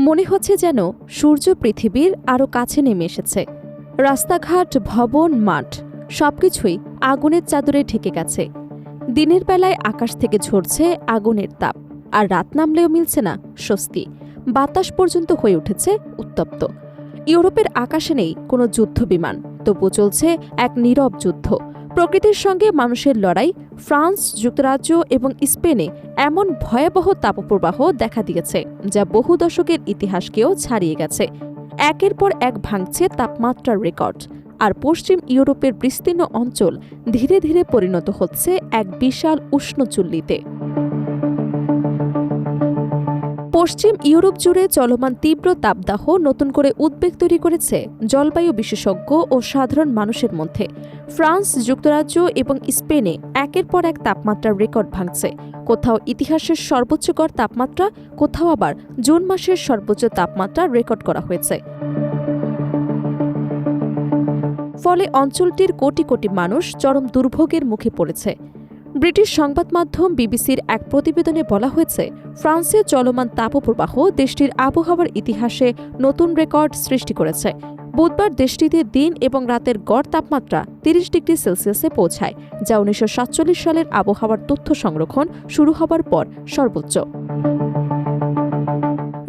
মনে হচ্ছে যেন সূর্য পৃথিবীর আরও কাছে নেমে এসেছে। রাস্তাঘাট, ভবন, মাঠ সবকিছুই আগুনের চাদরে ঢেকে গেছে। দিনের বেলায় আকাশ থেকে ঝরছে আগুনের তাপ, আর রাত নামলেও মিলছে না স্বস্তি। বাতাস পর্যন্ত হয়ে উঠেছে উত্তপ্ত। ইউরোপের আকাশে নেই কোনো যুদ্ধ বিমান, তবু চলছে এক নীরব যুদ্ধ। প্রকৃতির সঙ্গে মানুষের লড়াই। ফ্রান্স, যুক্তরাজ্য এবং স্পেনে এমন ভয়াবহ তাপপ্রবাহ দেখা দিয়েছে যা বহু দশকের ইতিহাসকেও ছাড়িয়ে গেছে। একের পর এক ভাঙছে তাপমাত্রার রেকর্ড, আর পশ্চিম ইউরোপের বিস্তীর্ণ অঞ্চল ধীরে ধীরে পরিণত হচ্ছে এক বিশাল উষ্ণ চুল্লিতে। পশ্চিম ইউরোপ জুড়ে চলমান তীব্র তাপদাহ নতুন করে উদ্বেগ তৈরি করেছে জলবায়ু বিশেষজ্ঞ ও সাধারণ মানুষের মধ্যে। ফ্রান্স, যুক্তরাজ্য এবং স্পেনে একের পর এক তাপমাত্রার রেকর্ড ভাঙছে। কোথাও ইতিহাসের সর্বোচ্চ গড় তাপমাত্রা, কোথাও আবার জুন মাসের সর্বোচ্চ তাপমাত্রা রেকর্ড করা হয়েছে। ফলে অঞ্চলটির কোটি কোটি মানুষ চরম দুর্ভোগের মুখে পড়েছে। ব্রিটিশ সংবাদ মাধ্যম বিবিসির এক প্রতিবেদনে বলা হয়েছে, ফ্রান্সে চলমান তাপপ্রবাহ দেশটির আবহাওয়ার ইতিহাসে নতুন রেকর্ড সৃষ্টি করেছে। বুধবার দেশটিতে দিন এবং রাতের গড় তাপমাত্রা ৩০ ডিগ্রি সেলসিয়াসে পৌঁছায়, যা ১৯৪৭ সালের আবহাওয়ার তথ্য সংরক্ষণ শুরু হবার পর সর্বোচ্চ।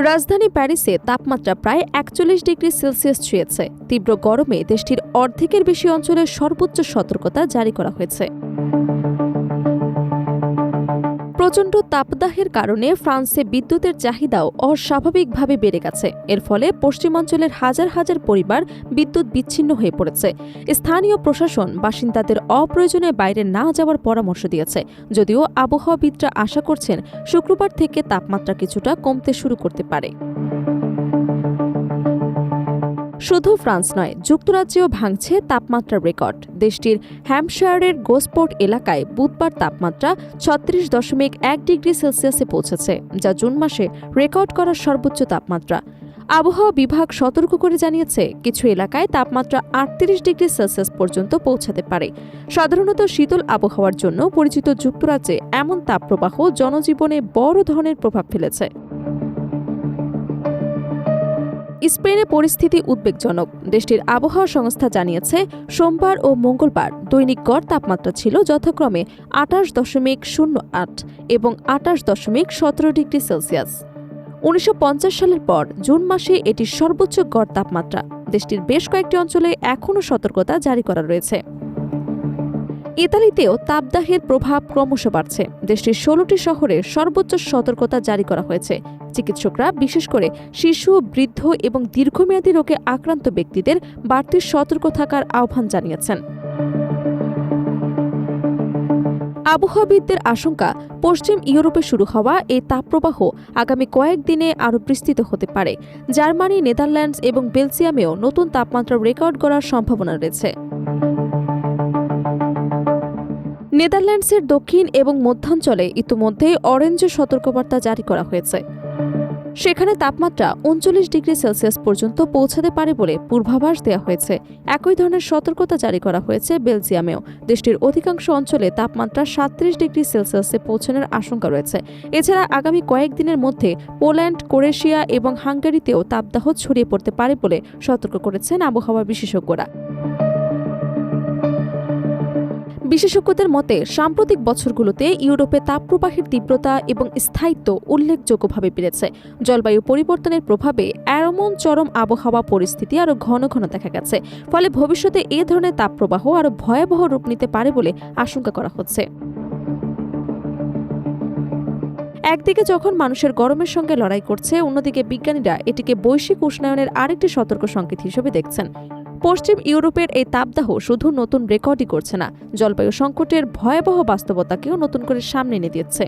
রাজধানী প্যারিসে তাপমাত্রা প্রায় ৪১ ডিগ্রি সেলসিয়াস ছুঁয়েছে। তীব্র গরমে দেশটির অর্ধেকের বেশি অঞ্চলে সর্বোচ্চ সতর্কতা জারি করা হয়েছে। প্রচণ্ড তাপদাহের কারণে ফ্রান্সে বিদ্যুতের চাহিদাও অস্বাভাবিকভাবে বেড়ে গেছে। এর ফলে পশ্চিমাঞ্চলের হাজার হাজার পরিবার বিদ্যুৎ বিচ্ছিন্ন হয়ে পড়েছে। স্থানীয় প্রশাসন বাসিন্দাদের অপ্রয়োজনে বাইরে না যাওয়ার পরামর্শ দিয়েছে, যদিও আবহাওয়াবিদরা আশা করছেন শুক্রবার থেকে তাপমাত্রা কিছুটা কমতে শুরু করতে পারে। শুধু ফ্রান্স নয়, যুক্তরাজ্যেও ভাঙছে তাপমাত্রার রেকর্ড। দেশটির হ্যাম্পশায়ারের গোসপোর্ট এলাকায় বুধবার তাপমাত্রা ৩৬.১ ডিগ্রি সেলসিয়াসে পৌঁছেছে, যা জুন মাসে রেকর্ড করা সর্বোচ্চ তাপমাত্রা। আবহাওয়া বিভাগ সতর্ক করে জানিয়েছে, কিছু এলাকায় তাপমাত্রা ৩৮ ডিগ্রি সেলসিয়াস পর্যন্ত পৌঁছাতে পারে। সাধারণত শীতল আবহাওয়ার জন্য পরিচিত যুক্তরাজ্যে এমন তাপপ্রবাহ জনজীবনে বড় ধরনের প্রভাব ফেলেছে। স্পেনে পরিস্থিতি উদ্বেগজনক। দেশটির আবহাওয়া সংস্থা জানিয়েছে, সোমবার ও মঙ্গলবার দৈনিক গড় তাপমাত্রা ছিল যথাক্রমে ২৮.০৮ এবং ২৮.১৭ ডিগ্রি সেলসিয়াস। ১৯৫০ সালের পর জুন মাসে এটির সর্বোচ্চ গড় তাপমাত্রা। দেশটির বেশ কয়েকটি অঞ্চলে এখনও সতর্কতা জারি করা রয়েছে। ইতালিতেও তাপদাহের প্রভাব ক্রমশ বাড়ছে। দেশটির ১৬টি শহরে সর্বোচ্চ সতর্কতা জারি করা হয়েছে। চিকিৎসকরা বিশেষ করে শিশু, বৃদ্ধ এবং দীর্ঘমেয়াদী রোগে আক্রান্ত ব্যক্তিদের বাড়তি সতর্ক থাকার আহ্বান জানিয়েছেন। আবহাওয়াবিদদের আশঙ্কা, পশ্চিম ইউরোপে শুরু হওয়া এই তাপপ্রবাহ আগামী কয়েকদিনে আরও বিস্তৃত হতে পারে। জার্মানি, নেদারল্যান্ডস এবং বেলজিয়ামেও নতুন তাপমাত্রা রেকর্ড করার সম্ভাবনা রয়েছে। নেদারল্যান্ডসের দক্ষিণ এবং মধ্যাঞ্চলে ইতিমধ্যেই অরেঞ্জ সতর্কবার্তা জারি করা হয়েছে। সেখানে তাপমাত্রা ৩৯ ডিগ্রি সেলসিয়াস পর্যন্ত পৌঁছাতে পারে বলে পূর্বাভাস দেওয়া হয়েছে। একই ধরনের সতর্কতা জারি করা হয়েছে বেলজিয়ামেও। দেশটির অধিকাংশ অঞ্চলে তাপমাত্রা ৩৭ ডিগ্রি সেলসিয়াসে পৌঁছানোর আশঙ্কা রয়েছে। এছাড়া আগামী কয়েকদিনের মধ্যে পোল্যান্ড, ক্রোয়েশিয়া এবং হাঙ্গেরিতেও তাপদাহ ছড়িয়ে পড়তে পারে বলে সতর্ক করেছেন আবহাওয়া বিশেষজ্ঞরা। বিশেষজ্ঞদের মতে, সাম্প্রতিক বছরগুলোতে ইউরোপে তাপপ্রবাহের তীব্রতা এবং স্থায়িত্ব উল্লেখযোগ্যভাবে বেড়েছে। জলবায়ু পরিবর্তনের প্রভাবে এমন চরম আবহাওয়া পরিস্থিতি আরও ঘন ঘন দেখা গেছে। ফলে ভবিষ্যতে এ ধরনের তাপপ্রবাহ আরও ভয়াবহ রূপ নিতে পারে বলে আশঙ্কা করা হচ্ছে। একদিকে যখন মানুষের গরমের সঙ্গে লড়াই করছে, অন্যদিকে বিজ্ঞানীরা এটিকে বৈশ্বিক উষ্ণায়নের আরেকটি সতর্ক সংকেত হিসেবে দেখছেন। পশ্চিম ইউরোপের এই তাপদাহ শুধু নতুন রেকর্ডই করছে না, জলবায়ু সংকটের ভয়াবহ বাস্তবতাকেও নতুন করে সামনে এনে দিচ্ছে।